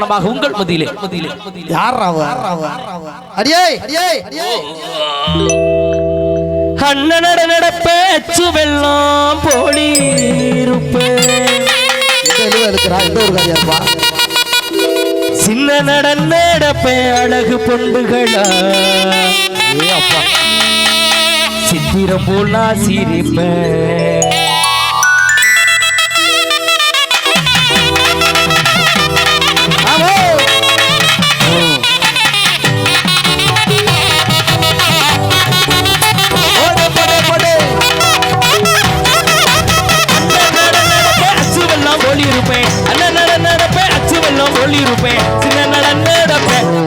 தருணமாக உங்கள் மத்தியிலே யார் அடியே அண்ணனட நடப்பேச்சு வெள்ளம் போலி சின்ன நடப்பே அழகு பொண்டுகளா சித்திரம் போல் நான் சிரிப்பேன்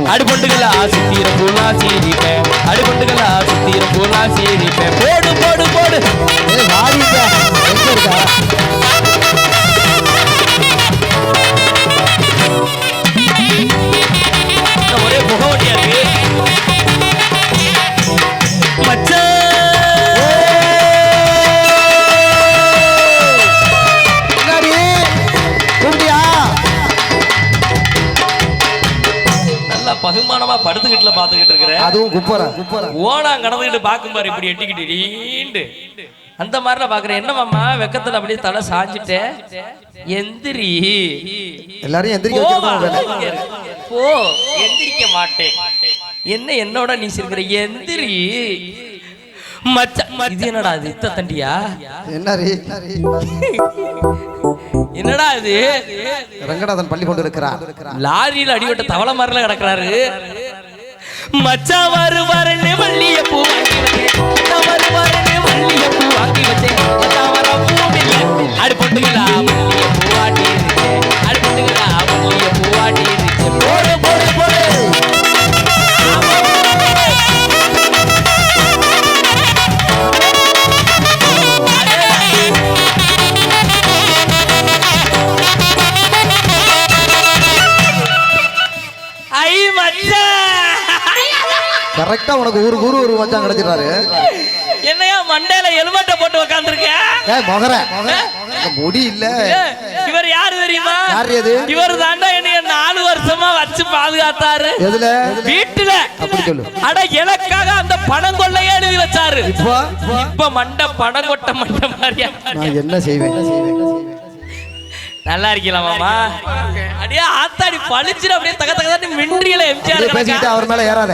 அடுபண்டுகளா சித்திரம் போலா சீரிப்பேன் அடுபண்டுகளா சித்திரம் போலா சீரிப்பேன் போடு போடு போடு ஒரே புகவட்டியா இருக்கு பகுமானமா படுத்துக்கிட்டுல பாத்துக்கிட்டு இருக்கிறேன் அதுவும் குப்பரா ஓனா கடந்துகிட்டு பாக்கும் பாரு இப்படி எட்டிக்கிட்டு அந்த மாதிரில பாக்குறேன் என்ன மாமா வெக்கத்துல அப்படியே தலை சாஞ்சிட்டேன் எந்திரி எல்லாரும் எந்திரிக்க போ எந்திரிக்க மாட்டேன் என்ன என்னோட நீ சிரிக்கிற எந்திரி மச்சான் இது என்னடா இது இத்த தண்டியா என்னடா இது ரங்கநாதன் பள்ளி கொண்டு இருக்கிறார் லாரியில அடிவட்ட தவளை மாதிரில கிடக்குறாரு மச்சா வருவாருன்னு மல்லிய பூ வாங்கி வச்சேன் அடுப்பட்டுங்களா மல்லிய பூவாட்டி இருக்கேன் அடுப்பட்டுங்களா மல்லிய பூவாட்டி இருக்கேன் போடு போடு போடு கரெக்டா உனக்கு ஒரு மச்சான் கிடைச்சிட்டாரு என்னையா மண்டையில எலுமட்டை போட்டு உட்கார்ந்திருக்க மொகர முடி இல்ல இவர் யாரு தெரியுமா இவர் தாண்டா என்னைய 4 வருஷமா வச்சு பாதுகாத்தாரு எதுல வீட்டுல அப்படி சொல்லு அட எனக்காக அந்த பணம் கொள்ளையே எழுதி வச்சாரு இப்ப மண்டை பணம் கொட்ட மண்டை மாதிரியா நான் என்ன செய்வேன் நல்லா இருக்கீங்களா மாமா அடியே ஆத்தாடி பளிச்சுற அப்படியே தக தகன்னு மின்றியல எம்ஜிஆர் பேசிட்டு அவர் மேல ஏறாத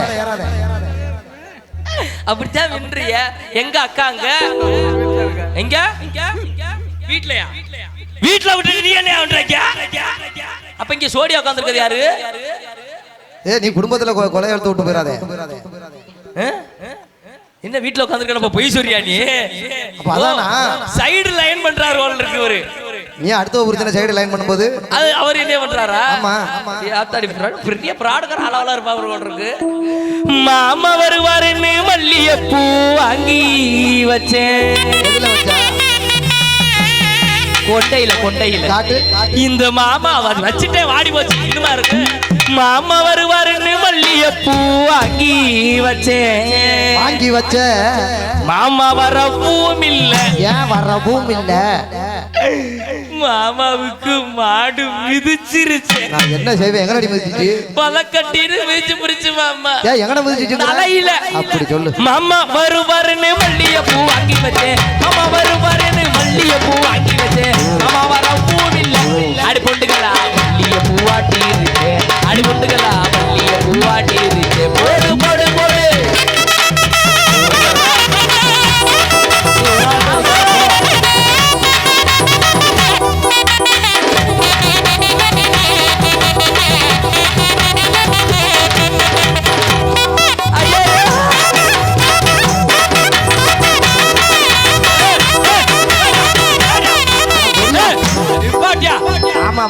அப்படிதான் மின்றிய எங்க அக்கா அங்க எங்க வீட்லயா வீட்ல விட்டு நீ என்ன பண்றீங்க அப்ப இங்க சோடியா உட்கார்ந்திருக்கிறது யாரு நீ குடும்பத்துல கொலை எழுத்து விட்டு போயிராதே என்ன வீட்ல உட்கார்ந்திருக்க நம்ம பொய் சொல்றியா நீ அப்ப அதானா சைடு லைன் பண்றாரு ரோல் இருக்கு இவரு நீ அடுத்த ஒருத்தனை சைடு லைன் பண்ணும்போது அது அவர் என்ன பண்றாரா ஆமா ஆத்தாடி பெரிய பிராடுகர் அளவுல இருப்பா அவர் இருக்கு மாமா வருவாருன்னு மல்லிகைப்பூ வாங்கி வச்சேன் எதுல வச்சா கொண்டையில இந்த மாமா வச்சுட்டே வாடி போச்சு இன்னுமா இருக்கு மாமா வருவாருன்னு மல்லிகைப்பூ வாங்கி வச்ச மாமா வரவும் இல்ல ஏன் வரவும் இல்ல மாமாவுக்கு மாடு மிதிச்சிருச்சு நான் என்ன செய்வேன் எங்கடி மிதிச்சிச்சு பலக்கட்டின்னு மிதிச்சு புடிச்சு மாமா எங்கட மிதிச்சிச்சு தலையில அப்படி சொல்லு மாமா வருவாருன்னு மல்லிகைப்பூ வாங்கி வச்சேன் மாமா வருவாருன்னு மல்லிகைப்பூ வாங்கி வச்சேன் மாமா வரவும் இல்ல அடிபொண்டுகளா மல்லிகைப்பூ வாட்டி இருக்கேன் அடிபொண்டுகளா மல்லிகைப்பூ வாட்டி இருக்கேன் போடு போடு போடு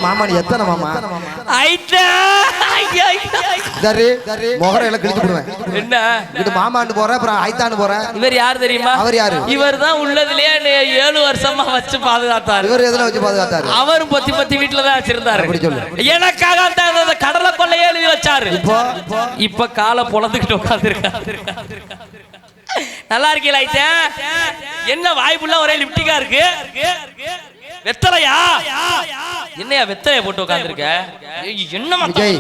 மாமா நீ எத்தனை மாமா மொகரையில கிழிச்சு போடுவேன் என்ன இது மாமாண்டு போற அப்புறம் ஐத்தாண்டு போற இவர் யார் தெரியுமா அவர் யாரு இவர் தான் உள்ளதுலயே 7 வருஷமா வச்சு பாதுகாத்தாரு இவர் எதுல வச்சு பாதுகாத்தாரு அவரும் பத்தி வீட்டுல தான் வச்சிருந்தாரு அப்படி சொல்லு எனக்காக அந்த கடலை கொள்ளையே எழுதி வச்சாரு இப்ப காலை பொழந்துக்கிட்டு உட்கார்ந்துருக்காரு நல்லா இருக்கீங்களா என்ன வாய்ப்புள்ள ஒரே லிப்டிக்கா இருக்கு வெத்தலையா என்னையா வெத்தலைய போட்டு உட்கார்ந்திருக்க? என்னமா விஜய்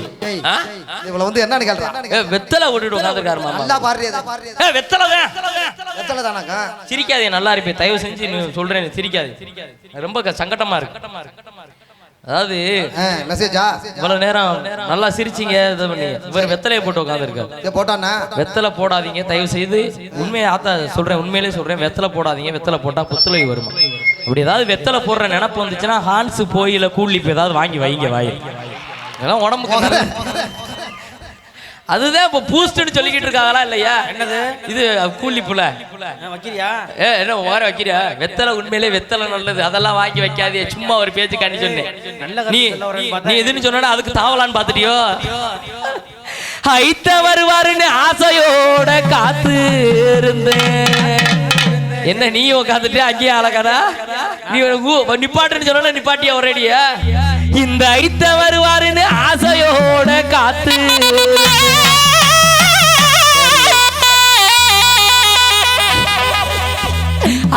இவள வந்து என்னன்னு கேக்குறா? வெத்தலை போட்டுட்டு உட்கார்ந்திருக்காரு மாமா. நல்லா பாடுறியதா? வெத்தலை வெத்தலை தானக்கா? சிரிக்காதே, நல்லா இருப்பே. தயவு செஞ்சு நீ சொல்றேன், சிரிக்காது. ரொம்ப சங்கடமா இருக்கு. அதாவது மெசேஜா இவ்வளவு நேரம் நல்லா சிரிச்சீங்க, இது பண்ணி இவர் வெத்தலையை போட்டு உட்காந்துருக்காரு. போட்டானா? வெத்தலை போடாதீங்க தயவு செய்து. உண்மையை ஆத்தா சொல்றேன், உண்மையிலே சொல்றேன். வெத்தலை போடாதீங்க. வெத்தலை போட்டா புத்துளை வருமா? அப்படி ஏதாவது வெத்தலை போடுற நினப்பு வந்துச்சுன்னா ஹான்ஸ் போயில கூலிப்பு ஏதாவது வாங்கி வைங்க வாயில். இதெல்லாம் உடம்புக்கு அதுதான் இப்போ பூஸ்ட்னு சொல்லிக்கிட்டு இருக்காங்களா இல்லையா? என்னது இது கூலிப்புல வைக்கிறியா? என்ன ஓர வைக்கிறியா? வெத்தலை உண்மையிலே வெத்தலை நல்லது, அதெல்லாம் வாங்கி வைக்காதே. சும்மா ஒரு பேச்சு காண்டி சொன்னேன். நீ எதுன்னு சொன்னா அதுக்கு தாவலான்னு பாத்துட்டியோ? ஐத்த வருவாருன்னு ஆசையோட காத்து இருந்தேன். என்ன நீ உட்காந்துட்டு அங்கேயே அழகாடா? நீ நிப்பாட்டுன்னு சொன்ன நிப்பாட்டியா ஒரேடியா? இந்த ஐத்த வருவாருன்னு ஆசையோட காத்து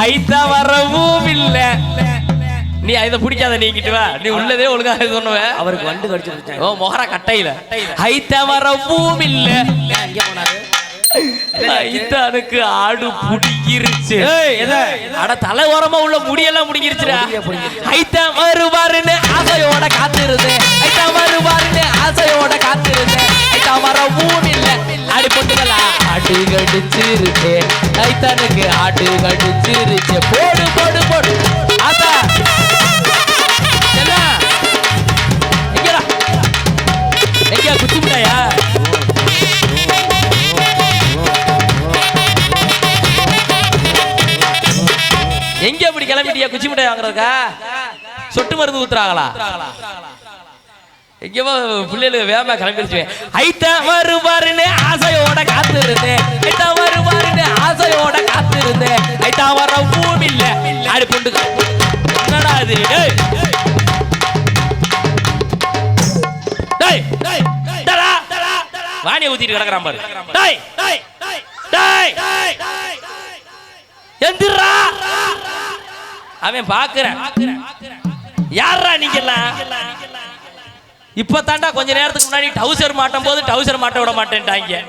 ஐத்த வரவும் இல்ல. நீ இதை பிடிக்காத, நீங்கிட்டு வா. நீ உள்ளதே ஒழுங்காக சொன்னுவ. அவருக்கு வண்டு கடிச்சு ஓ மொகர கட்டையில. ஐத்த வரவும் இல்ல. ஐத்தானுக்கு ஆடு புடிக்கிருச்சு. அட தலை ஓரமா உள்ள முடியெல்லாம் முடிக்கிருச்சுடா. ஐத்தா வருவாருன்னு ஆசையோட காத்திருது. ஐத்தா வருவாருன்னு ஆசையோட காத்திருது. ஐத்தா வரவும் இல்ல. ஆடு பொட்டுகளா ஆடு கடிச்சிருச்சு. ஐத்தானுக்கு ஆடு கடிச்சிருச்சு. போடு போடு போடு ஆத்தா. எங்கடா எங்க குச்சி விட்டாயா? எங்க அப்படி கிளம்பிட்டியா குச்சி மிட்டாய் வாங்குறதுக்கா? சொட்டு மருந்து ஊத்துறாங்களா? எங்கேயோ பிள்ளைகளுக்கு வேகமா கிளம்பிடுச்சு. ஐத்த வருவாருன்னு ஆசையோட காத்து இருந்தேன். ஐத்தா வருவாருன்னு ஆசையோட காத்து இருந்தேன். ஐத்தா வர பூமி இல்ல. ஆடு பொண்டு என்னடா இது? வாணியை ஊத்திட்டு கிடக்குறான் பாரு. எந்திரா அவன் பாக்குறேன். யாரா நீங்க எல்லாம்? இப்ப தாண்டா கொஞ்ச நேரத்துக்கு முன்னாடி டவுசர் மாட்டும் போது டவுசர் மாட்ட விட மாட்டேன்ட்டாங்க.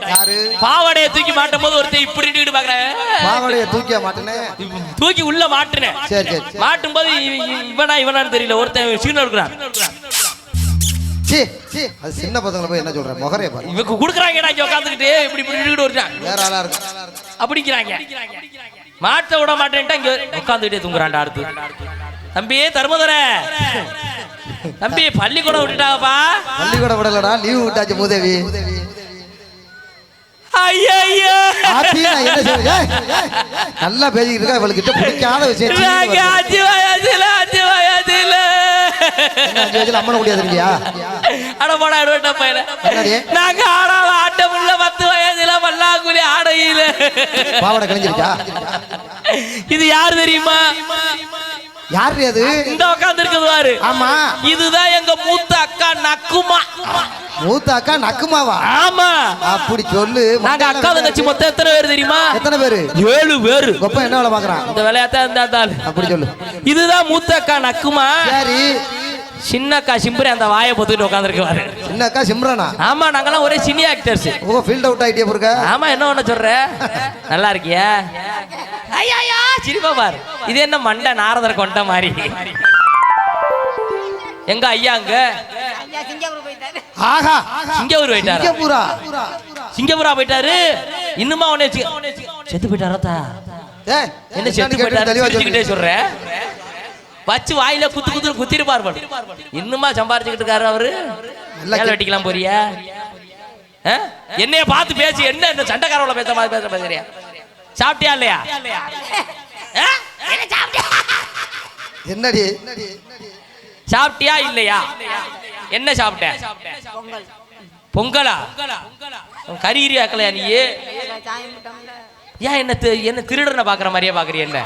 பாவாடையை தூக்கி மாட்டும் போது ஒருத்தர் இப்படி பாக்குறேன். பாவாடையை தூக்கியா மாட்டேனே, தூக்கி உள்ள மாட்டுனேன். மாட்டும் போது இவனான்னு தெரியல. ஒருத்தன் சீன இருக்கிறான். அது சின்ன பசங்களை போய் என்ன சொல்றேன்? முகரே பாரு. இவங்க குடுக்குறாங்கடா இங்க உட்காந்துக்கிட்டு இப்படி இப்படி வருவான். வேற ஆளா இருக்கு அப்படிங்கிறாங்க. மாட்ட விட மாட்டேன்ட்டா இங்க உட்காந்துக்கிட்டே தூங்குறான்டா. அடுத்து தம்பி தர்மதுர தம்பி பள்ளிக்கூடம் விட்டுட்டாப்பா. பள்ளிக்கூடம் விடலடா, லீவு விட்டாச்சு மூதேவி. நல்லா பேசிக்கிட்டு இருக்கா. இவளுக்கிட்ட பிடிக்காத விஷயம். அம்மன முடியாது இல்லையா? அட போடா எடுவட்ட பையன. நாங்க ஆடாத ஆட்டம் உள்ள 10 வயதுல பல்லாங்குழி ஆடையில பாவாடை கிழிஞ்சிருச்சா? இது யாரு தெரியுமா? யாரு அது? இந்த உட்கார்ந்து இருக்குது பாரு. ஆமா, இதுதான் எங்க மூத்த அக்கா நக்குமா. மூத்த அக்கா நக்குமாவா? ஆமா. அப்படி சொல்லு. நாங்க அக்கா தங்கச்சி மொத்தம் எத்தனை பேர் தெரியுமா? எத்தனை பேரு? 7 பேரு. கொப்ப என்ன வேலை பாக்குறான்? இந்த வேலையாத்தான் இருந்தால். அப்படி சொல்லு. இதுதான் மூத்த அக்கா நக்குமா. சரி. சின்னக்கா சிம்பரே அந்த வாயை பொத்துக்கிட்டு உட்காந்துருக்குவாரு. சின்னக்கா சிம்ரனா? ஆமா, நாங்கெல்லாம் ஒரே சினி ஆக்டர்ஸ். ஓ, ஃபீல்ட் அவுட் ஆயிட்டே போறக்க. ஆமா, என்ன ஒண்ணு சொல்ற? நல்லா இருக்கியா? ஐயா சிரிப்பா பாரு. இது என்ன மண்டை நாரதர் கொண்ட மாதிரி. எங்க ஐயா அங்க? ஆஹா, சிங்கப்பூர் போயிட்டாரு. சிங்கப்பூரா போயிட்டாரு. இன்னுமா உன்னை செத்து போயிட்டாரா? என்ன செத்து போயிட்டாரு சொல்ற? வச்சு வாயில குத்து குத்திருப்பார். இன்னுமா சம்பாரிச்சுக்கிட்டு இருக்காரு அவரு. வேலை வெட்டிக்கலாம் போறியா? என்னைய பார்த்து பேசி என்ன சண்டைக்காரவள பேச மாதிரி பேசுறியா? சாப்பிட்டியா இல்லையா? என்னடி சாப்பிட்டியா இல்லையா? என்ன சாப்பிட்ட? பொங்கலா? கறி ஆக்கலையா நீ? ஏன் என்ன திருடனை பாக்குற மாதிரியே பாக்குறிய? என்ன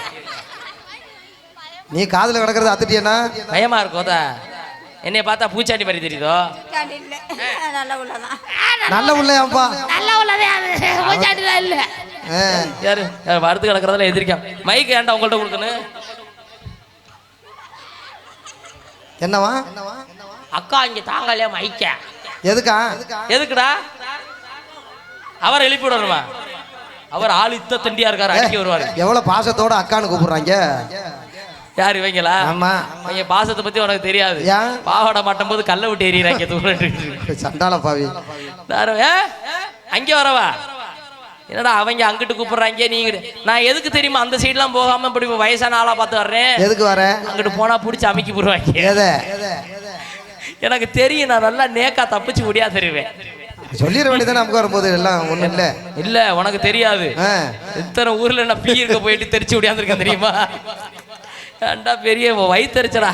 நீ காதுல கிடக்கிறது அத்துட்டியனா? பயமா இருக்கோதா? என்னைய பார்த்தா பூச்சாண்டி மாதிரி தெரியுதோ? நல்ல உள்ளப்பா. நல்ல உள்ளதே அது, பூச்சாண்டி தான் இல்ல. யாரு வறுத்து கிடக்கிறதுல எதிர்க்க மைக் ஏன்டா உங்கள்ட்ட கொடுக்கணும்? என்னவா? அக்கா இங்க தாங்கலையா மைக்க? எதுக்கா? எதுக்குடா? அவர் எழுப்பி விடணுமா? அவர் ஆள் இத்த தண்டியா இருக்காரு, அடிக்க வருவாரு. எவ்வளவு பாசத்தோட அக்கான்னு கூப்பிடுறாங்க. யார் இவங்களா? ஆமா. இவங்க பாசத்தை பத்தி உனக்கு தெரியாது. பாவாடை மாட்டும் போது கல்ல விட்டு எறியறாங்க தூரட்டு. சண்டால பாவி. அங்க வரவா? என்னடா அவங்க அங்கிட்டு கூப்பிடுறாங்க, நீங்க நான் எதுக்கு தெரியுமா அந்த சைட்லாம் போகாம இப்படி வயசான ஆளா பார்த்து வர்றேன். எதுக்கு வர? அங்கிட்டு போனா பிடிச்சி அமைக்கி போடுவாங்க. எனக்கு தெரியும், நான் நல்லா நேக்கா தப்பிச்சு முடியா தருவேன். சொல்லிட வேண்டியதானே நமக்கு வரும்போது. எல்லாம் ஒண்ணும் இல்ல. இல்ல உனக்கு தெரியாது. இத்தனை ஊர்ல நான் பீ இருக்க போயிட்டு தெரிச்சு முடியாந்துருக்கேன் தெரியுமா? ஏண்டா பெரிய வயிற்றுச்சடா.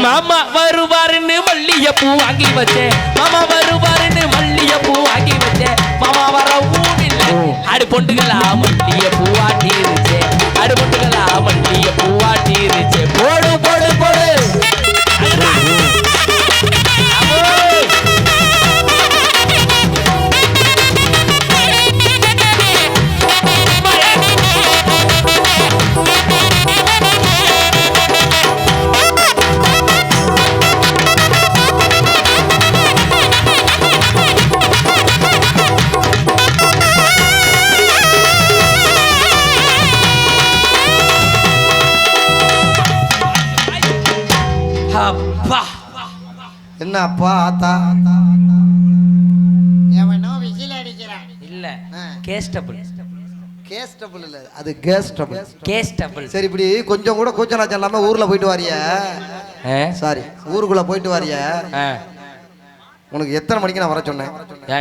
மாமா வருவாருன்னு மல்லிகைப்பூ வாங்கி வச்சேன். மாமா வருவாருன்னு மல்லிகைப்பூ வாங்கி வச்சேன். மாமா வர ஊனில்லை. அடு பொண்டுகளா மல்லிகைப்பூ வாட்டி இருச்சே. அடு பொண்டுகளா மல்லிகைப்பூ வாட்டி இருச்சே. போடு போடு போடு. என்ன அப்பா ஆத்தா? எவனோ விசில் அடிக்கிறான். இல்ல கேஸ்டபிள். கேஸ்டபிள் இல்ல, அது கேஸ்டபிள். கேஸ்டபிள். சரி, இப்படி கொஞ்சம் கூட கூச்ச நாச்சம் இல்லாம ஊர்ல போயிட்டு வாரியா? சாரி, ஊருக்குள்ள போயிட்டு வாரியா? உனக்கு எத்தனை மணிக்கு நான் வர சொன்னேன்?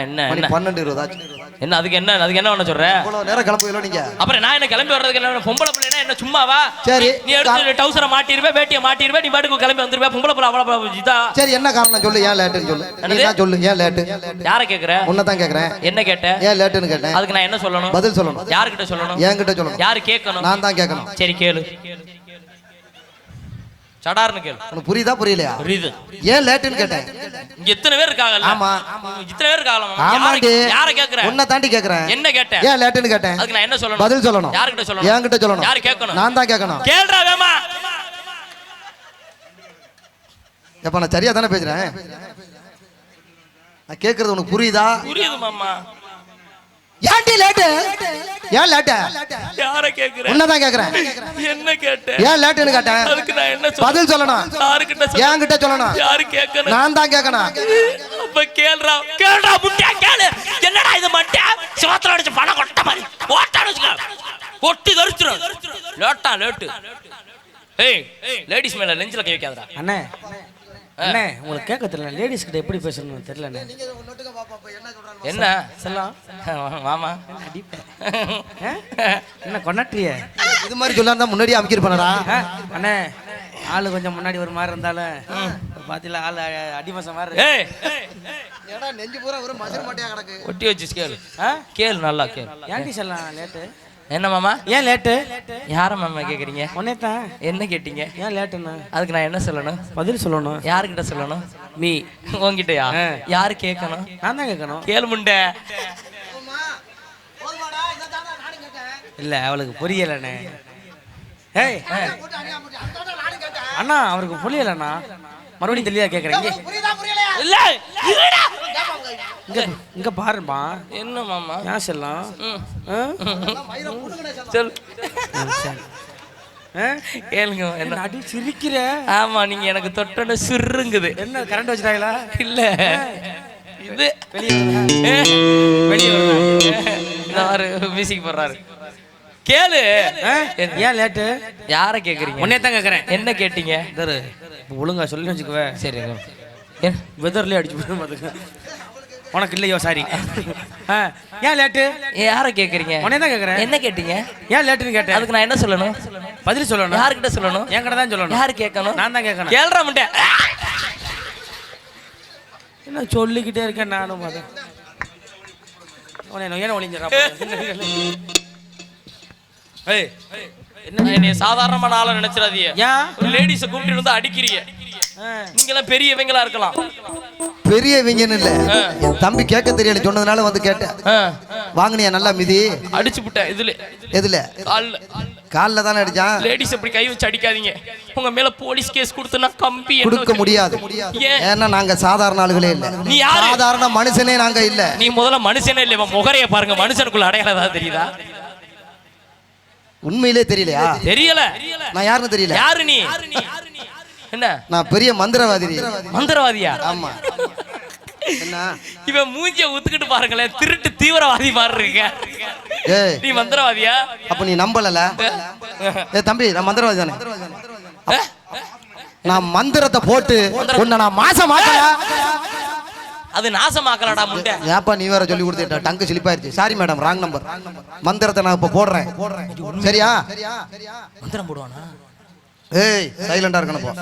என்ன மணி 12:20 ஆச்சு. என்ன அதுக்கு என்ன பண்ண சொல்ற? இவ்வளவு நேரம் கிளம்புவீங்களோ நீங்க? அப்புறம் நான் என்ன கிளம்பி வர்றதுக்கு என்ன பொம்பளை பிள்ளைனா என்ன சும்மாவா? சரி, நீ எடுத்து டவுசரை மாட்டிடுவே, வேட்டியை மாட்டிடுவே, நீ பாட்டுக்கு கிளம்பி வந்துருவே. பொம்பளை பிள்ளை அவ்வளவு இதா? சரி, என்ன காரணம் சொல்லு, ஏன் லேட்டுன்னு சொல்லு. நீ சொல்லு, ஏன் லேட்டு? யாரை கேக்குற? உன்னதான் கேக்குறேன். என்ன கேட்ட? ஏன் லேட்டுன்னு கேட்டேன். அதுக்கு நான் என்ன சொல்லணும்? பதில் சொல்லணும். யார்கிட்ட சொல்லணும்? என்கிட்ட சொல்லணும். யாரு கேட்கணும்? நான் தான் கேட்கணும். சரி கேளு. சடார்னு கேளு. உனக்கு புரியுதா புரியலையா? புரியுது. ஏன் லேட்டுன்னு கேட்டேன். இங்க எத்தனை பேர் இருக்காங்கல்ல? ஆமா, இத்தனை பேர் இருக்காங்க. ஆமாண்டி. யாரை கேக்குற? உன்னை தாண்டி கேக்குறேன். என்ன கேட்ட? ஏன் லேட்டுன்னு கேட்டேன். அதுக்கு நான் என்ன சொல்லணும்? பதில் சொல்லணும். யார்கிட்ட சொல்லணும்? என்கிட்ட சொல்லணும். யாரு கேட்கணும்? நான் தான் கேட்கணும். கேளுடா வேமா. எப்ப நான் சரியா தானே பேசுறேன்? நான் கேக்குறது உனக்கு புரியுதா? புரியுது மாமா. ஏன்டி லேட்டு? ஏன் லேட்டு? யாரை கேக்குற? உன்னதான் கேக்குறேன். என்ன கேட்ட? ஏன் லேட்டுன்னு கேட்டேன். அதுக்கு நான் என்ன சொல்லணும்? பதில் சொல்லணும். யார்கிட்ட சொல்லணும்? என்கிட்ட சொல்லணும். யாரு கேட்கணும்? நான் தான் கேட்கணும். அப்ப கேளுடா முட்டியா கேளு. என்னடா இது மட்டியா? சோத்துல அடிச்சு பணம் கொட்ட மாதிரி ஓட்டான்னு வச்சுக்க. கொட்டி தரிச்சிரும். லேட்டு. ஏய், லேடிஸ் மேல நெஞ்சில கை வைக்காதடா. அண்ணே அண்ணே, உங்களுக்கு கேட்க தெரியல, லேடிஸ் கிட்ட எப்படி பேசணும்னு தெரியல. என்ன சொல்லலாம் மாமா? என்ன கொண்டாட்டிய இது மாதிரி சொல்லாம முன்னாடியே அமைக்கிருப்பானடா. அண்ணே, ஆளு கொஞ்சம் முன்னாடி ஒரு மாதிரி இருந்தாலும் பாத்தீங்களா, ஆளு அடிமசம் மாதிரி. ஏய், ஏடா நெஞ்சு பூரா ஒரு மஜர் மாட்டியா கிடக்கு. ஒட்டி வச்சு கேளு. கேளு நல்லா கேளு. ஏன்டி சொல்லலாம் லேட்டு? என்ன மாமா? ஏன் லேட்டு? யார மாமா கேக்குறீங்க? உன்னைத்தான். என்ன கேட்டீங்க? ஏன் லேட்டுண்ணா? அதுக்கு நான் என்ன சொல்லணும்? பதில் சொல்லணும். யாருக்கிட்ட சொல்லணும்? நீ உன்கிட்டயா? யாரு கேட்கணும்? நான் தான் கேட்கணும். கேளு முண்டை. இல்ல, அவளுக்கு புரியலண்ணே. ஏய் அண்ணா, அவருக்கு புரியலண்ணா. மறுபடியும் தெளிவா கேக்குறேன். இல்ல இங்க பாருமா. என்ன மாமா? ஏன் சொல்லலாம்? சொல். கேளுங்க. என்ன அடி சிரிக்கிற? ஆமா, நீங்க எனக்கு தொட்டன சுருங்குது. என்ன கரண்ட் வச்சிட்டாங்களா? இல்ல, இது வெளியே மியூசிக் போடுறாரு. கேளு. ஏன் லேட்டு? யார கேக்குறீங்க? உன்னைய தான் கேக்குறேன். என்ன கேட்டீங்க? ஒழுங்கா சொல்லி வச்சுக்குவே. சரி, வெதர்லயே அடிச்சு உனக்கு இல்லையோ? சாரி. ஏன் லேட்டு? யார கேக்குறீங்க? உன்னைய தான் கேக்குறேன். என்ன கேட்டீங்க? ஏன் லேட்டுன்னு கேட்டேன். அதுக்கு நான் என்ன சொல்லணும்? பதில் சொல்லணும். யார்கிட்ட சொல்லணும்? என்கிட்ட தான் சொல்லணும். யாரு கேட்கணும்? நான் தான் கேட்கணும். கேள்றா முட்டை. என்ன சொல்லிக்கிட்டே இருக்கேன் நானும். ஏன் ஒளிஞ்சிடா? என்ன சாதாரணமான ஆள நினைச்சிடாதீங்க. ஏன் லேடிஸ கூப்பிட்டு வந்து அடிக்கிறீங்க? நீங்க எல்லாம் பெரியவங்களா இருக்கலாம். பெரியவங்கன்னு இல்ல, என் தம்பி கேட்க தெரியல சொன்னதுனால வந்து கேட்டேன். வாங்கினியா நல்லா மிதி? அடிச்சு விட்டேன். இதுல எதுல? கால்ல. கால்ல தானே அடிச்சான். லேடிஸ் அப்படி கை வச்சு அடிக்காதீங்க. உங்க மேல போலீஸ் கேஸ் கொடுத்தனா கம்பி கொடுக்க முடியாது. ஏன்னா நாங்க சாதாரண ஆளுகளே இல்ல. நீ யாரு? சாதாரண மனுஷனே நாங்க இல்ல. நீ முதல்ல மனுஷனே இல்ல, முகரைய பாருங்க. மனுஷனுக்குள்ள அடையாளம் ஏதாவது தெரியுதா? உண்மையிலே தெரியலையா? தெரியல. நான் யாருன்னு தெரியல. யாரு நீ? என்ன? நான் பெரிய மந்திரவாதி. மந்திரவாதியா? ஆமா. என்ன இவன் மூஞ்சிய ஊத்துக்கிட்டு பாருங்களேன், திருட்டு தீவிரவாதி மாதிரி இருக்க. ஏய், நீ மந்திரவாதியா? அப்ப நீ நம்பலல? ஏய் தம்பி, நான் மந்திரவாதி தானே. நான் மந்திரத்தை போட்டு உன்னை நான் மாசமாக்கல. அது நாசமாக்கலடா முண்டை. ஏப்பா நீ வேற சொல்லி கொடுத்துட்ட, டங்கு ஸ்லிப்பாயிருச்சு. Sorry madam, wrong number. மந்திரத்தை நான் இப்ப போடுறேன். சரியா? மந்திரம் போடுவானா? ஏய் சைலண்டா இருக்கணும் போ.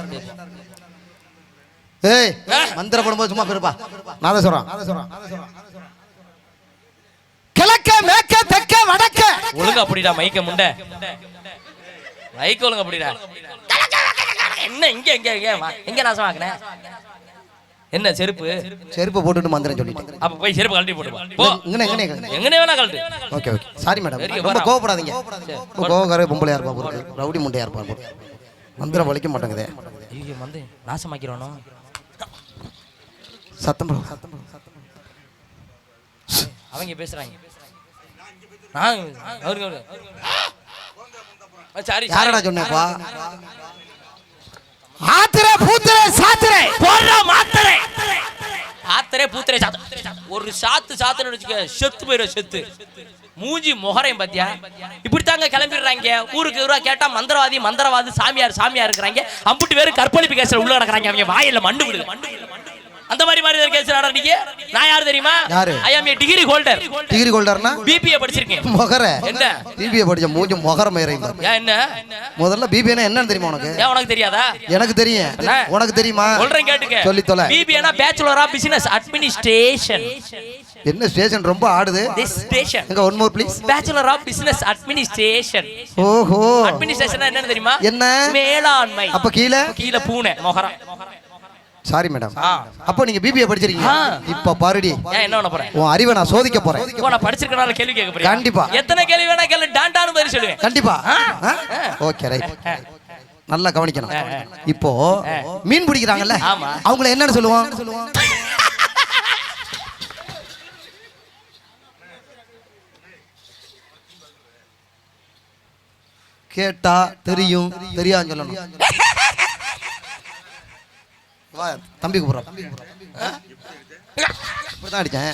ஏய் மந்திரம் போடும்போது சும்மா போயிருப்பா. நான் சொல்றேன். கிழக்க மேற்க தெற்க வடக்க. ஒழுங்கா அப்படிடா மைக்க முண்டை. மைக்க ஒழுங்கா அப்படிடா. என்ன இங்க இங்க எங்க நாசமாக்குன? என்ன செருப்பு? செருப்பு போட்டுட்டு மந்திரம் சொல்லிட்டேன். அப்ப போய் செருப்பு கழட்டி போடு போ. எங்கனே வேணா கழட்டு. Okay okay. சாரி மேடம், ரொம்ப கோவப்படாதீங்க. கோவக்கார பொம்பளையா இருப்பா போறது, ரவுடி முண்டையா இருப்பா போறது. மந்திரம் வலிக்க மாட்டேங்குதே. ஐயோ வந்து நாசமாக்கிறோனோ. சத்தம் ப்ரோ. அவங்க பேசுறாங்க. நான் அவரு சாரி யாரடா சொன்னேப்பா? ஆத்திரே பூத்திரே சாத்திரே போடுற மாத்திரை. ஆத்திரே பூத்திரே சாத்திரே. ஒரு சாத்துன்னு வச்சுக்க, செத்து போயிடும். செத்து மூஞ்சி முகரையும் பாத்தியா? இப்படித்தாங்க கிளம்பிடுறாங்க. ஊருக்கு ஊரா கேட்டா மந்திரவாதி சாமியார் இருக்கிறாங்க. அம்புட்டு பேரு கற்பழிப்பு கேஸ்ல உள்ள நடக்கிறாங்க. அவங்க வாயில மண்டு விடுது. அந்த மாதிரி கேஸ் நடறீங்க. நான் யாரு தெரியுமா? ஐ அம் A degree holder. Degree ஹோல்டர்னா BBA படிச்சிருக்கேன். முகரை என்ன? பிபிஏ படிச்ச மூஞ்சி முகரை மயிரையும் பாரு. ஏன் என்ன? முதல்ல பிபிஏனா என்னன்னு தெரியுமா உனக்கு? ஏன் உனக்கு தெரியாதா? எனக்கு தெரியும். உனக்கு தெரியுமா? சொல்றேன் கேட்டுக்க. சொல்லி தொலை. பிபிஏனா பேச்சுலர் ஆஃப் பிசினஸ் அட்மினிஸ்ட்ரேஷன். என்ன ஸ்டேஷன் ரொம்ப ஆடுது? This station. எங்க one more please. Bachelor of business administration. ஓஹோ. அட்மினிஸ்ட்ரேஷன் என்னன்னு தெரியுமா? என்ன? மேலாண்மை. அப்ப கீழ பூனை முகரை. Sorry madam. அப்போ நீங்க பிபிஏ படிச்சிருக்கீங்க. இப்ப பாருடி, என்ன பண்ண போறேன்? உன் அறிவை நான் சோதிக்க போறேன். நான் படிச்சிருக்கனால கேள்வி கேட்க போறேன். கண்டிப்பா. எத்தனை கேள்வி வேணா கேளு, டாண்டானு பதில் சொல்லுவேன். கண்டிப்பா. Okay right. நல்லா கவனிக்கணும். இப்போ மீன் பிடிக்கிறாங்கல்ல, அவங்கள என்னன்னு சொல்லுவோம்? கேட்டா தெரியும், தெரியாதுன்னு சொல்லணும். தம்பி கூப்பிடுறோம். இப்படிதான் அடிச்சேன்.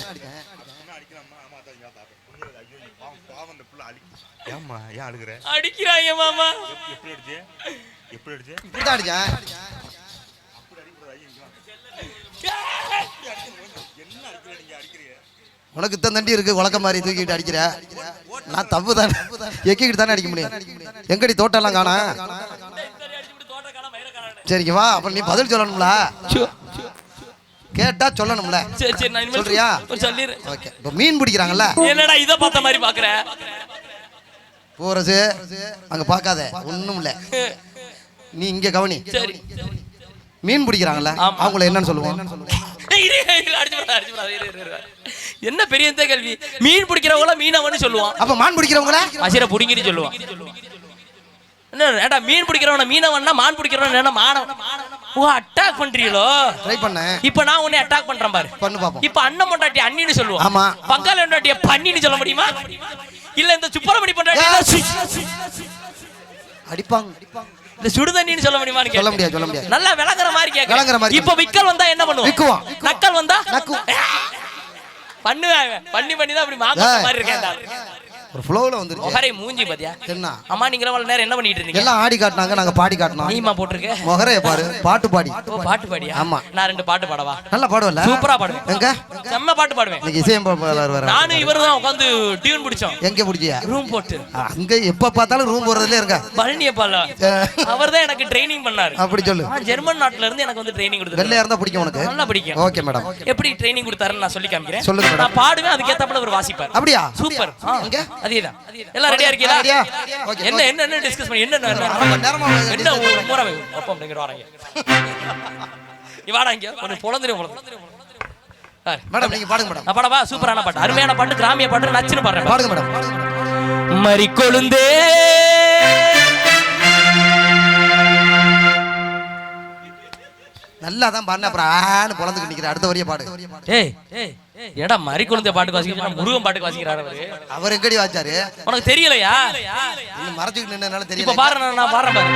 அடிக்கிறாங்க மாமா. இப்படிதான் அடிச்சேன். உனக்கு இத்தனை தண்டி இருக்கு, உலக்க மாதிரி தூக்கிட்டு அடிக்கிற. நான் தப்பு தானே, எக்கிட்டு தானே அடிக்க முடியும். எங்கடி தோட்டம்லாம் காணா? சரிங்க வா. அப்புறம் நீ பதில் சொல்லணும்ல, கேட்டா சொல்லணும்ல. சரி நான் சொல்றியா? சொல்லிரு. ஓகே. இப்போ மீன் பிடிக்கிறாங்கல்ல. என்னடா இத பார்த்த மாதிரி பாக்குற? போறசு அங்க பார்க்காத, ஒண்ணும் இல்ல. நீ இங்க கவனி. சரி. மீன் பிடிக்கிறாங்கல்ல, அவங்கள என்னன்னு சொல்லுவோம்? என்ன பெரிய கேள்வி? மீன் பிடிக்கிறவங்கள மீனவன்னு சொல்லுவான். அப்ப மான் பிடிக்கிறவங்கள மசிர புடிங்கிட்டு சொல்லுவான். என்ன மீன் பிடிக்கிறவன மீனவன்னா, மான் பிடிக்கிறவன என்ன மானவன்? ஓ, அட்டாக் பண்றீங்களோ? ட்ரை பண்ண. இப்போ நான் உன்னை அட்டாக் பண்றேன் பாரு. பண்ணு பாப்போம். இப்போ அண்ணன் பொண்டாட்டி அண்ணின்னு சொல்லுவோம். ஆமா. பங்காளி பொண்டாட்டிய பன்னின்னு சொல்ல முடியுமா? இல்ல இந்த சுப்பரமணி பொண்டாட்டி அடிப்பாங்க. இந்த சுடுதண்ணின்னு சொல்ல முடியுமா? சொல்ல முடியாது. நல்லா விளங்குற மாதிரி கேக்குற. இப்போ விக்கல் வந்தா என்ன பண்ணுவோம்? விக்குவோம். நக்கல் வந்தா நக்கு பண்ணுவாங்க. பண்ணி தான் அப்படி மாமா மாதிரி இருக்கேன். ஒரு ஃப்ளோல வந்துருச்சு. மொகரை மூஞ்சி பாத்தியா? என்ன அம்மா நீங்க எவ்வளவு நேரம் என்ன பண்ணிட்டு இருந்தீங்க? எல்லாம் ஆடி காட்டினாங்க, நாங்க பாடி காட்டினோம். நீமா போட்டுருக்க மொகரைய பாரு, பாட்டு பாடி. ஓ, பாட்டு பாடியா? ஆமா. நான் 2 பாட்டு பாடவா? நல்லா பாடுவல. சூப்பரா பாடுவேன். எங்க? செம்ம பாட்டு பாடுவேன். இன்னைக்கு இசையமைப்பாளர் வர. நானும் இவரும் உட்கார்ந்து டியூன் பிடிச்சோம். எங்க பிடிச்சியா? ரூம் போட்டு. அங்க எப்ப பார்த்தாலும் ரூம் போறதுல இருக்க. பழனியப்பால அவர்தான் எனக்கு ட்ரைனிங் பண்ணாரு. அப்படி சொல்லு. ஜெர்மன் நாட்டுல இருந்து எனக்கு வந்து ட்ரைனிங் கொடுத்தாரு. வெள்ளையா இருந்தா பிடிக்கும் உனக்கு? நல்லா பிடிக்கும். Okay madam. எப்படி ட்ரைனிங் கொடுத்தாருன்னு நான் சொல்லி காமிக்கிறேன். சொல்லுங்க மேடம். நான் பாடுவேன், அதுக்கு ஏத்தப்பட ஒரு வாசிப்பார். அப்படியா? சூப்பர். எங்க? அதேதான். எல்லாம் ரெடியா இருக்கீங்களா? ரெடியா? ஓகே. என்ன டிஸ்கஸ் பண்ணி என்ன நேரமா என்ன ஒரு முறை அப்ப அப்படிங்கற வராங்க. நீ வாடாங்க. ஒரு பொளந்திரே மேடம் நீங்க பாடுங்க மேடம். நான் பாடவா? சூப்பரான பாட்டு, அருமையான பாட்டு, கிராமிய பாட்டு, நச்சுன்னு பாடுறேன். பாடுங்க மேடம். மரி கொழுந்தே நல்லா தான் பாடின அப்புறம் ஆன்னு பொழந்துக்கு நிக்கிற அடுத்த வரிய பாடு. ஏய் ஏடா மறி குழந்தை பாட்டுக்கு வாசிக்கிறா, முருகன் பாட்டுக்கு வாசிக்கிறாரு அவரு. அவர் எங்கடி வாச்சாரு? உனக்கு தெரியலையா? இன்னும் மறைச்சுக்கிட்டு நின்னனால தெரியல. இப்ப பாரு, நான் பாடுறேன் பாரு.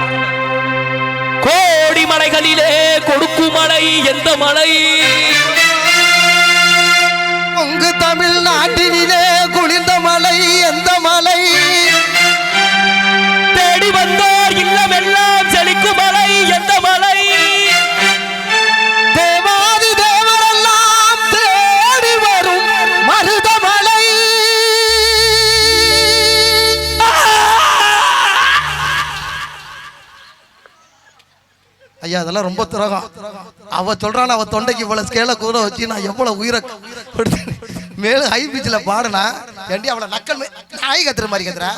கோடி மலைகளிலே கொடுக்கும் மலை எந்த மலை? உங்கு தமிழ்நாட்டினிலே குளிர்ந்த மலை எந்த மலை? தேடி வந்தோர் இல்லமெல்லாம் செழிக்கும் மலை எந்த மலை? தேவாதி தேவரெல்லாம் தேடி வரும் மருதமலை. ஐயா அதெல்லாம் ரொம்ப திரகம். அவ சொல்றான் அவ தொண்டைக்கு இவ்வளவு ஸ்கேல கூட வச்சு நான் எவ்வளவு உயிரை மேலும் ஹை பீச்சில் பாடுனா ஏண்டி அவளை நக்கல் நாய் கத்துற மாதிரி கத்துறா.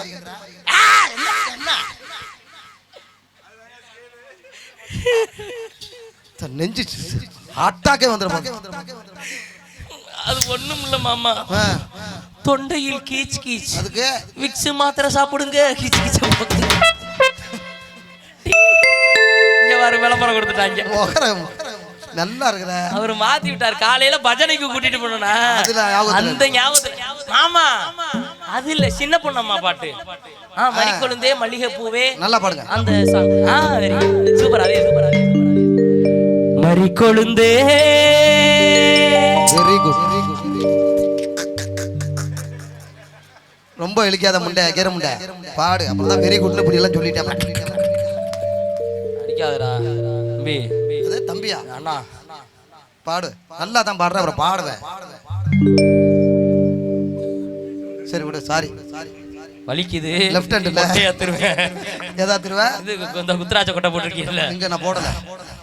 நெஞ்சு அட்டாக்கே வந்துடும். அது ஒண்ணும் இல்ல மாமா, தொண்டையில் கீச் கீச். அதுக்கு விக்ஸ் மாத்திரை சாப்பிடுங்க, கீச் கீச்ச போகுது. இங்க வர விளம்பரம் கொடுத்துட்டாங்க. நல்லா இருக்கிற அவரு மாத்தி விட்டார். காலையில பஜனைக்கு கூட்டிட்டு போனா அந்த ஞாபகத்துல மாமா அது இல்ல சின்ன பொண்ணம்மா பாட்டு. மணி கொழுந்தே மல்லிகை பூவே நல்லா பாடுங்க. அந்த சூப்பர். அதே சூப்பர். மறி கொழுந்தே வெரி குட். ரொம்ப இழுக்காத முண்டை கேர முண்டை பாடு. அப்பதான் வெரி குட்னு இப்படி எல்லாம் சொல்லிட்டேன். அடிக்காதடா தம்பி. அது தம்பியா அண்ணா பாடு. நல்லா தான் பாடுறேன் அப்புறம் பாடுவேன். சரி விடு. சாரி வலிக்குது. லெஃப்ட் ஹேண்ட்ல ஏத்துறேன். ஏதா திருவ இது இந்த குத்ராஜ கொட்டை போட்டுருக்கீங்கல்ல, இங்க நான் போடல.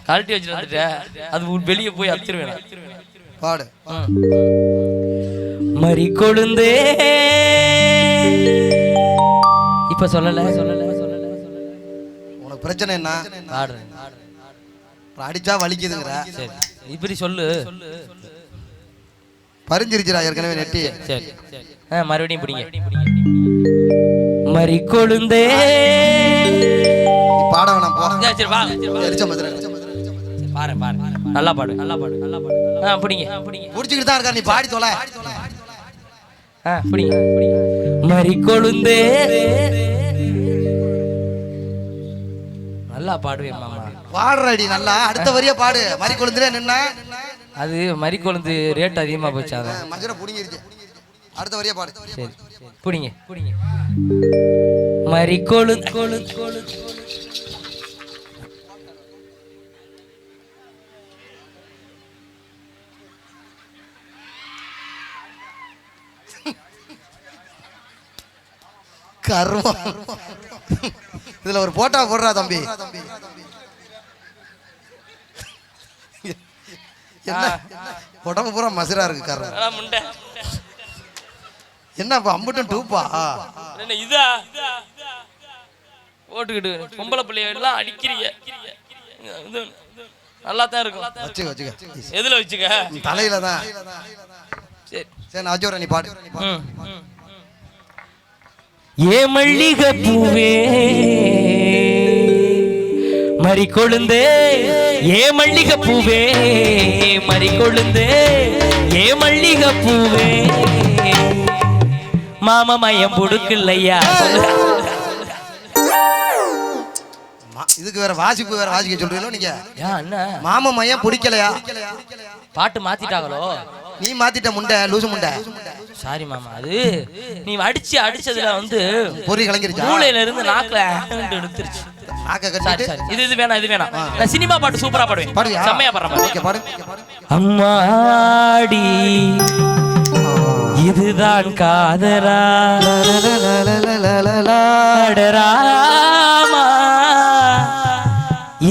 கழட்டி வச்சுட்டு வந்துட்டேன். அது வெளியே போய் அத்துருவேன். பாடு. மறி கொழுந்தே. இப்ப சொல்லல உனக்கு பிரச்சனை என்ன? பாடுறேன். அடிச்சா வலிக்குதுங்கிற. சரி இப்படி சொல்லு. பரிஞ்சிருச்சுடா ஏற்கனவே நெட்டி. சரி மறுபடியும் பிடிங்க. மறி கொழுந்தே. பாட வேணாம் போ. சரி வா. பாரு நல்லா பாடு. பிடிங்க. புடிச்சிக்கிட்டு தான் இருக்கா. நீ பாடி தொலை. பிடிங்க. மறி கொழுந்தே. நல்லா பாடுவேன் மாமா. பாடுறடி நல்லா. அடுத்த வரியா பாடு. மறி கொழுந்துலே நின்னா அது மறி கொழுந்து ரேட் அதிகமா போச்சு. அதான் மஞ்சளை புடிங்கிருச்சு. அடுத்த வரியா பாடு. சரி புடிங்க. மறி கொழுந்து. கர்மம். இதுல ஒரு போட்டோ போடுறா தம்பி. என்ன உடம்பு பூரா மசிரா இருக்கு. கர்மம் என்ன அம்பட்டும் டூப்பா இதா ஓட்டுக்கிட்டு பொம்பளை பிள்ளைய எல்லாம் அடிக்கிறீங்க. நல்லா தான் இருக்கும். வச்சுக்க. எதுல வச்சுக்க? தலையில தான். சரி நான் அஜோர நீ பாடு. ஏ மல்லிகை பூவே மறி கொழுந்தே. ஏ மல்லிகை பூவே மறி கொழுந்தே. ஏ மல்லிகை பூவே மாமா மயம் புடுக்கலையா? இதுக்கு வேற வாசிப்பு வேற வாசிக்க சொல்றீங்களோ நீங்க? என்ன மாமா மையம் பிடிக்கலையா? பாட்டு மாத்திட்டாங்களோ? நீ மாத்திட்ட முண்டை லூசு முண்டை. சாரி மாமா, அது நீ அடிச்சதுல வந்து பொறி கலங்கிருச்சு. மூளையில இருந்து நாக்குல எடுத்துருச்சு. இது வேணாம். நான் சினிமா பாட்டு சூப்பரா பாடுவேன். செம்மையா பாடுறேன். அம்மாடி இதுதான் காதலா?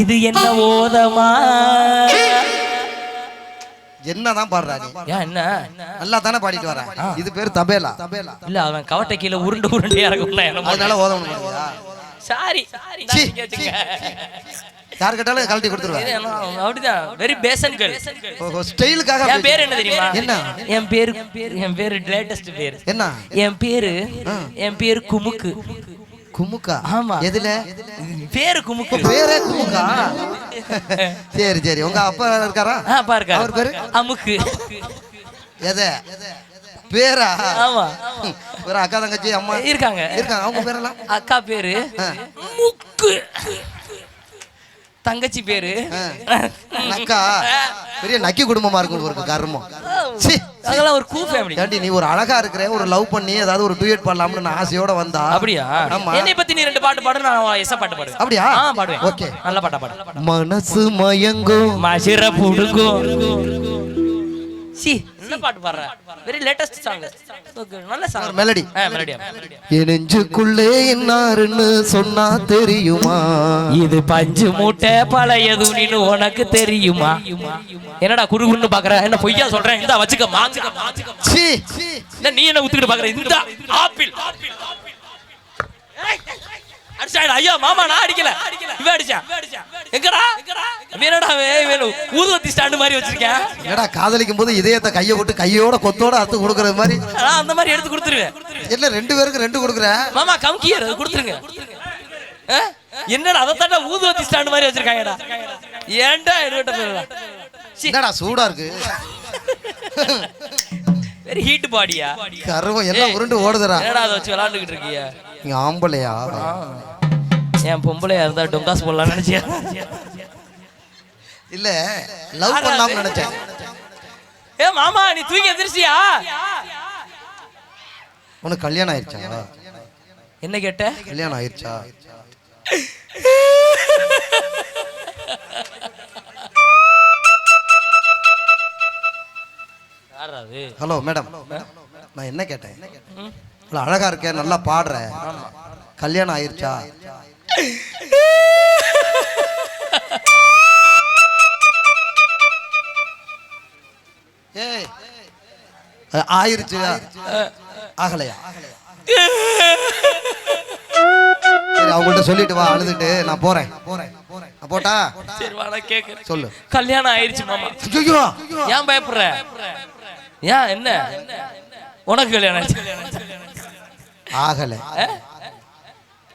இது என்ன ஓதமா? என்னதான் பாடுறா நீ? என்ன நல்லா தானே பாடிட்டு வர. இது பேர் தபேலா. இல்ல அவன் கவட்டை கீழே உருண்டு இறக்கும். அதனால ஓதணும். சாரி யார் கேட்டாலும் கழட்டி கொடுத்துருவேன். அப்படிதான். Very fashion girl. ஸ்டைலுக்காக. என் பேர் என்ன தெரியுமா? என்ன என் பேரு லேட்டஸ்ட் பேர் என்ன? என் பேரு குமுக்கு. குமுக்கா? ஆமா. எதுல? பேரு குமுக்கு. பேரே குமுக்கா? சரி சரி. உங்க அப்பா இருக்காரா? அப்பா இருக்காரு. அவர் பேரு அமுக்கு. எத பேரா? ஆமா. ஒரு அக்கா தங்கச்சி அம்மா இருக்காங்க. இருக்காங்க. அவங்க பேரெல்லாம்? அக்கா பேரு முக்கு, தங்கச்சி பேரு நக்கா. பெரிய நக்கி குடும்பமா இருக்கும் ஒரு கர்மம். அதெல்லாம் ஒரு கூ ஃபேமிலி. ஏண்டி நீ ஒரு அழகா இருக்கிற, ஒரு லவ் பண்ணி ஏதாவது ஒரு டூயட் பண்ணலாம்னு நான் ஆசையோட வந்தா. அப்படியா? ஆமா. என்னை பத்தி நீ 2 பாட்டு பாடு, நான் எஸ் பாட்டு பாடுவேன். அப்படியா? பாடுவேன். ஓகே. நல்ல பாட்டா பாடு. மனசு மயங்கும் மசிர புடுங்கும். சி என்ன பாட்டு பாடுற? Very latest song. நல்ல சாங். மெலடி. மெலடி. என் நெஞ்சுக்குள்ளே என்னாருன்னு சொன்னா தெரியுமா? இது பஞ்சு மூட்டை பழைய துணின்னு உனக்கு தெரியுமா? என்னடா குறுகுன்னு பாக்குற? என்ன பொய்யா சொல்றேன்? இந்த வச்சுக்க மாச்சுக்க. சீ, நீ என்ன உத்துக்கிட்டு பாக்குற? இந்த ஆப்பிள் அடிச்சாடா. ஐயா மாமா நான் அடிக்கல, இவன் அடிச்சான். எங்கடா என்னடா வேணும் ஊதுவத்தி ஸ்டாண்ட் மாதிரி வச்சிருக்கேன். என்னடா காதலிக்கும் போது இதயத்தை கையை போட்டு கையோட கொத்தோட அத்து கொடுக்கறது மாதிரி? அந்த மாதிரி எடுத்து கொடுத்துருவேன். என்ன 2 பேருக்கு 2 கொடுக்குற? மாமா கம்கியர் அது கொடுத்துருங்க. என்னடா அதை தாண்டா ஊதுவத்தி ஸ்டாண்ட் மாதிரி வச்சிருக்காங்கடா. ஏன்டா எடுவட்ட போயிடா? என்னடா சூடா இருக்கு? வெரி ஹீட் பாடியா? கருவம் எல்லாம் உருண்டு ஓடுதுடா. என்னடா அதை வச்சு விளையாண்டுக்கிட்டு இருக்கியா? நீ ஆம்பளையா? என் பொம்பளையா இருந்தா டொங்காஸ் போடலாம்னு நினைச்சியா? இல்ல லவ் பண்ணலாம்னு நினைச்சேன். மாமா நீ தூங்கி எந்திரிச்சியா? உனக்கு கல்யாணம் ஆயிடுச்சா? என்ன கேட்ட? கல்யாணம் ஆயிடுச்சா? ஹலோ மேடம், நான் என்ன கேட்டேன்? இவ்வளவு அழகா இருக்க, நல்லா பாடுற, கல்யாணம் ஆயிடுச்சா? ஏய் ஆயிருச்சு ஆகலையா? சரி அவங்கள்ட்ட சொல்லிட்டு வா, அழுதுட்டு நான் போறேன். நான் போட்டா? சரி வா நான் கேக்குறேன். சொல்லு. கல்யாணம் ஆயிருச்சு மாமா. ஐயோ ஏன் பயப்படுற? ஏன் என்ன உனக்கு கல்யாணம் ஆயிடுச்சு? ஆகல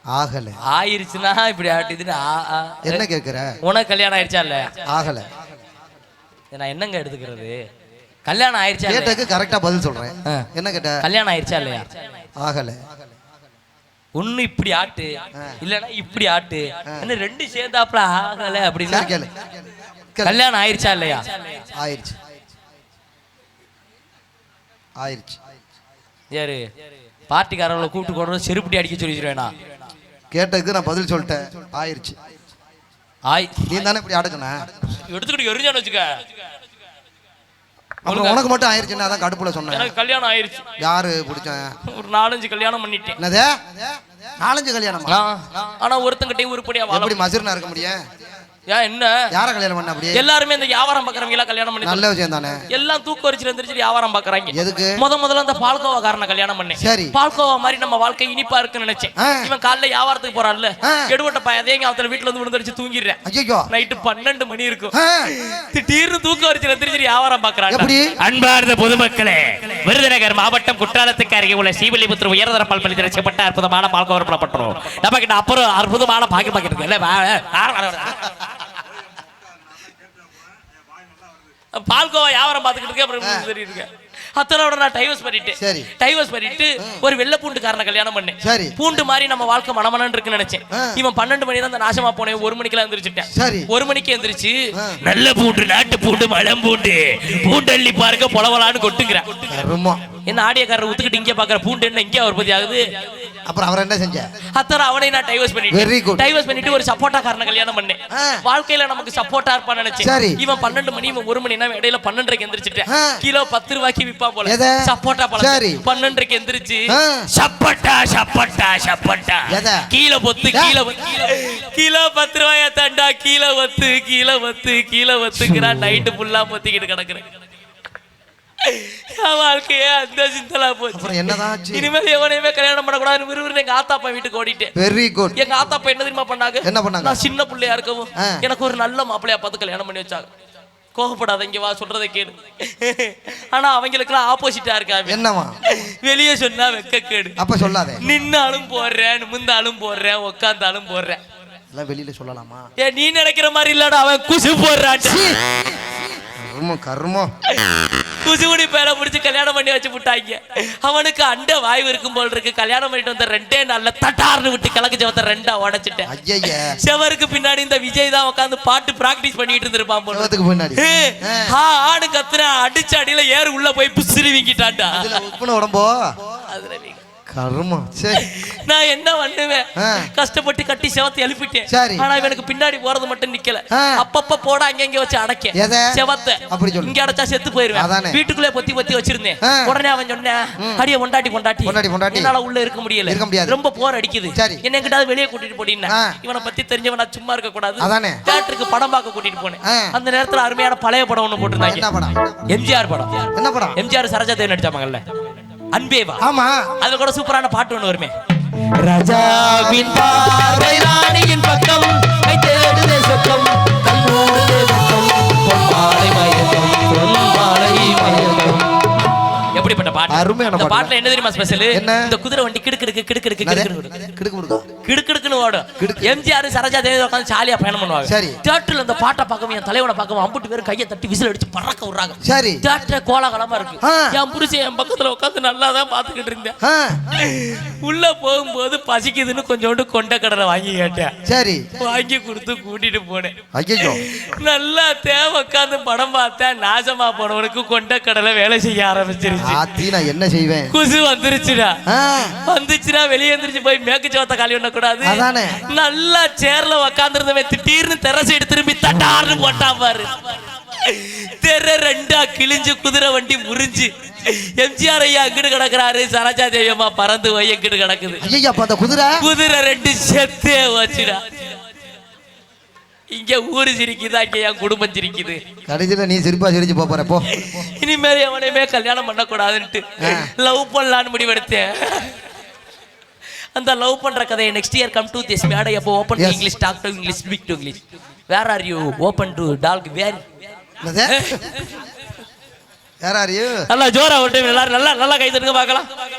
ஆகல ஆயிருச்சுனா இப்படி ஆட்டிதுன்னு என்ன கேக்குற? உனக்கு கல்யாணம் ஆயிடுச்சா இல்ல? ஆகல. நான் என்னங்க எடுத்துக்கிறது? கல்யாணம் ஆயிடுச்சா? கேட்டதுக்கு கரெக்டா பதில் சொல்றேன். என்ன கேட்ட? கல்யாணம் ஆயிடுச்சா இல்லையா? ஆகல. ஒண்ணு இப்படி ஆட்டு இல்லன்னா இப்படி ஆட்டு, என்ன 2 சேர்ந்தாப்புல ஆகல அப்படின்னா கேளு. கல்யாணம் ஆயிடுச்சா இல்லையா? ஆயிடுச்சு ஆயிடுச்சு. யாரு பார்ட்டிக்காரங்களை கூப்பிட்டு கொண்டு செருப்படி அடிக்க சொல்லிடுவேனா? கேட்டதுக்கு நான் பதில் சொல்லிட்டேன். ஆயிடுச்சு. நீ தானே இப்படி அடுக்கண எடுத்துக்கிட்டு எரிஞ்சான்னு வச்சுக்க. அப்புறம் உனக்கு மட்டும் ஆயிடுச்சுன்னா அதான் கடுப்புல சொன்னேன். எனக்கு கல்யாணம் ஆயிடுச்சு. யாரு பிடிச்சேன்? ஒரு 4-5 கல்யாணம் பண்ணிட்டேன். என்னது 4-5 கல்யாணமா? ஆனா ஒருத்தங்கிட்டையும் உருப்படியா எப்படி மசுரனா இருக்க முடியும்? ஏன் என்ன யார கல்யாணம் பண்ண? அப்படியே எல்லாருமே இந்த வியாபாரம் பாக்குறவங்க எல்லாம் கல்யாணம் பண்ணி நல்ல விஷயம் தானே. எல்லாம் தூக்க வரிச்சு எந்திரிச்சு வியாபாரம் பாக்குறாங்க. எதுக்கு? முதல்ல அந்த பால்கோவா காரனை கல்யாணம் பண்ணேன். சரி. பால்கோவா மாதிரி நம்ம வாழ்க்கை இனிப்பா இருக்குன்னு நினைச்சேன். இவன் காலைல வியாபாரத்துக்கு போறான்ல, எடுவட்ட பையன் அவத்துல வீட்டுல வந்து விழுந்துருச்சு தூங்கிடுறேன். ஐயோ நைட்டு 12 மணி இருக்கும். திடீர்னு தூக்க வரிச்சு எந்திரிச்சு வியாபாரம் பாக்குறாங்க. எப்படி? அன்பார்ந்த பொதுமக்களே, விருதுநகர் மாவட்டம் குற்றாலத்துக்கு அருகே உள்ள ஸ்ரீவில்லிபுத்தூர் உயர்தர பால்பள்ளி திரைச்சப்பட்ட அற்புதமான பால்கோவா விற்பனப்பட்டோம். நம்ம கிட்ட அப்புறம் அற்புதமான பாக்கெட் இருக்கு. பால்கோவா வியாபாரம் பார்த்துக்கிட்டு இருக்கேன். அத்தனோட நான் டைவர்ஸ் பண்ணிட்டு ஒரு வெள்ளை பூண்டுக்காரனை கல்யாணம் பண்ணேன். சரி. பூண்டு மாதிரி நம்ம வாழ்க்கை மனமனன்னு இருக்குன்னு நினைச்சேன். இவன் 12 மணி தான் நாசமா போனேன். 1 மணிக்கெல்லாம் எந்திரிச்சிட்டேன். சரி. 1 மணிக்கு எந்திரிச்சு நல்ல பூண்டு, நாட்டு பூண்டு, மலம் பூண்டு, பூண்டள்ளி பாருங்க பொலவலான்னு கொட்டுங்கிறேன். என்ன ஆடியக்காரர் ஊத்துக்கிட்டு இங்கே பாக்குற பூண்டு என்ன இங்கே உற்பத்தி ஆகுது? அப்புறம் அவர் என்ன செஞ்ச? அத்தனை அவனை நான் டைவர்ஸ் பண்ணிட்டு ஒரு சப்போட்டா காரனை கல்யாணம் பண்ணேன். வாழ்க்கையில நமக்கு சப்போட்டா இருப்பான்னு நினைச்சேன். இவன் 12 மணி, இவன் 1 மணி, நான் இடையில 12:30 எந்திரிச்சிட்டேன். கிலோ 10 ரூபாய்க்கு விற்பான் போல சப்போட்டா பழம். 12:30 எந்திரிச்சு சப்போட்டா கீழே பொத்து, கிலோ 10 ரூபாயா தாண்டா, கீழே வத்துங்கிறான். நைட்டு ஃபுல்லா பொத்திக்கிட்டு கிடக்குறேன். வாழ்க்கையே அந்த சிந்தலா போச்சு. இனிமேல் எவனையுமே கல்யாணம் பண்ணக்கூடாது விறுவிறு எங்க ஆத்தாப்பா வீட்டுக்கு ஓடிட்டேன். Very good. எங்க ஆத்தாப்பா என்ன தெரியுமா பண்ணாங்க? என்ன பண்ணாங்க? நான் சின்ன பிள்ளையா இருக்கவும் எனக்கு ஒரு நல்ல மாப்பிள்ளையா பார்த்து கல்யாணம் பண்ணி வச்சாங்க. கோவப்படாத, இங்க வா, சொல்றதை கேளு. ஆனா அவங்களுக்குலாம் ஆப்போசிட்டா இருக்காங்க. என்னவா? வெளியே சொன்னா வெக்க கேடு. அப்ப சொல்லாதே. நின்னாலும் போடுறேன், நிமிந்தாலும் போடுறேன், உட்காந்தாலும் போடுறேன். எல்லாம் வெளியில சொல்லலாமா? நீ நினைக்கிற மாதிரி இல்லடா, அவன் குசு போடுறான். கர்மம் குசுகுடி பேரை முடிச்சு கல்யாணம் பண்ணி வச்சு விட்டாங்க. அவனுக்கு அண்ட வாய்வு இருக்கும் போல் இருக்கு. கல்யாணம் பண்ணிட்டு வந்த 2 நாள்ல தட்டார்னு விட்டு கிழக்கு செவத்த 2 உடைச்சிட்டேன். செவருக்கு பின்னாடி இந்த விஜய் தான் உட்காந்து பாட்டு பிராக்டிஸ் பண்ணிட்டு இருந்திருப்பான் போல. பின்னாடி ஆடு கத்துன அடிச்ச அடியில ஏறு உள்ள போய் புசிறி வீங்கிட்டான்டா. உடம்போ அதுல கர்மம். சரி, நான் என்ன பண்ணுவேன்? கஷ்டப்பட்டு கட்டி செவத்தை எழுப்பிட்டேன். சரி, ஆனா இவனுக்கு பின்னாடி போறது மட்டும் நிக்கல. அப்பப்ப போட அங்க வச்சு அடைக்க செவத்தை. இங்க அடைச்சா செத்து போயிருவேன். வீட்டுக்குள்ளே பொத்தி பொத்தி வச்சிருந்தேன். உடனே அவன் சொன்னேன், அடிய பொண்டாட்டி என்னால உள்ள இருக்க முடியல, ரொம்ப போர் அடிக்குது, என்ன எங்கிட்டாவது வெளியே கூட்டிட்டு போட்டீங்கன்னா. இவனை பத்தி தெரிஞ்சவனா சும்மா இருக்க கூடாது. தியேட்டருக்கு படம் பார்க்க கூட்டிட்டு போனேன். அந்த நேரத்துல அருமையான பழைய படம் ஒண்ணு போட்டிருந்தாங்க. எம்ஜிஆர் படம். என்ன படம்? எம்ஜிஆர் சரோஜா தேவி நடிச்சாங்கல்ல, அன்பேவா. ஆமா, அது கூட சூப்பரான பாட்டு ஒண்ணு வருமே. ராஜாவின் பார்வை ராணியின் பக்கம், தேடுதே சொக்கம், கல்லூடுதே பக்கம், பொன்மாலை மயக்கம், பொன்மாலை மயக்கம். எப்படிப்பட்ட பாட்டு? அருமையான பாட்டு. பாட்டுல என்ன தெரியுமா ஸ்பெஷல்? இந்த குதிரை வண்டி கிடுக்கிடுக்குன்னு ஓடும். எம்ஜிஆர் சரோஜா தேவி உட்காந்து ஜாலியா பயணம் பண்ணுவாங்க. தியேட்டர்ல இந்த பாட்டை பார்க்கவும் என் தலைவனை பார்க்கவும் அம்புட்டு பேரும் கையை தட்டி விசில் அடிச்சு பறக்க விடுறாங்க. தியேட்டர் கோலாகலமா இருக்கு. என் புருஷன் என் பக்கத்துல உட்காந்து நல்லா தான் பாத்துக்கிட்டு இருந்தேன். உள்ள போகும்போது பசிக்குதுன்னு கொஞ்சோண்டு கொண்ட கடலை வாங்கி கேட்டேன். சரி, வாங்கி கொடுத்து கூட்டிட்டு போனேன். நல்லா தேவை உட்காந்து படம் பார்த்தேன். நாசமா போனவனுக்கு கொண்ட கடலை வேலை செய்ய ஆரம்பிச்சிருச்சு. என்ன செய்வேன்? குசு வந்துருச்சுடா. வந்துச்சுன்னா வெளியே எந்திரிச்சு போய் மேற்கு சவத்தை காலி பண்ண கூடாது. நல்லா சேர்ல உக்காந்துருந்தவன் திடீர்னு தெரசைடு திரும்பி தட்டார்னு போட்டான் பாரு. தெர 2 கிழிஞ்சு குதிரை வண்டி முறிஞ்சு எம்ஜிஆர் ஐயா எங்கிட்டு கிடக்குறாரு, சரோஜா தேவி அம்மா பறந்து போய் எங்கிட்டு கிடக்குது. குதிரை 2 செத்தே வச்சுடா. இங்க ஊரு சிரிக்குதா, இங்க என் குடும்பம் சிரிக்குது. கடைசியில நீ சிரிப்பா சிரிச்சு போற. போ, இனிமேல் எவனையுமே கல்யாணம் பண்ண கூடாதுன்ட்டு லவ் பண்ணலான்னு முடிவெடுத்தேன். அந்த லவ் பண்ற கதையை next year come to this மேடை. அப்போ open to English, talk to English, speak to English. Where are you? Open to talk. Where are you? நல்லா ஜோரா ஒரு டைம் எல்லாரும் நல்லா கை தட்டுங்க பார்க்கலாம்.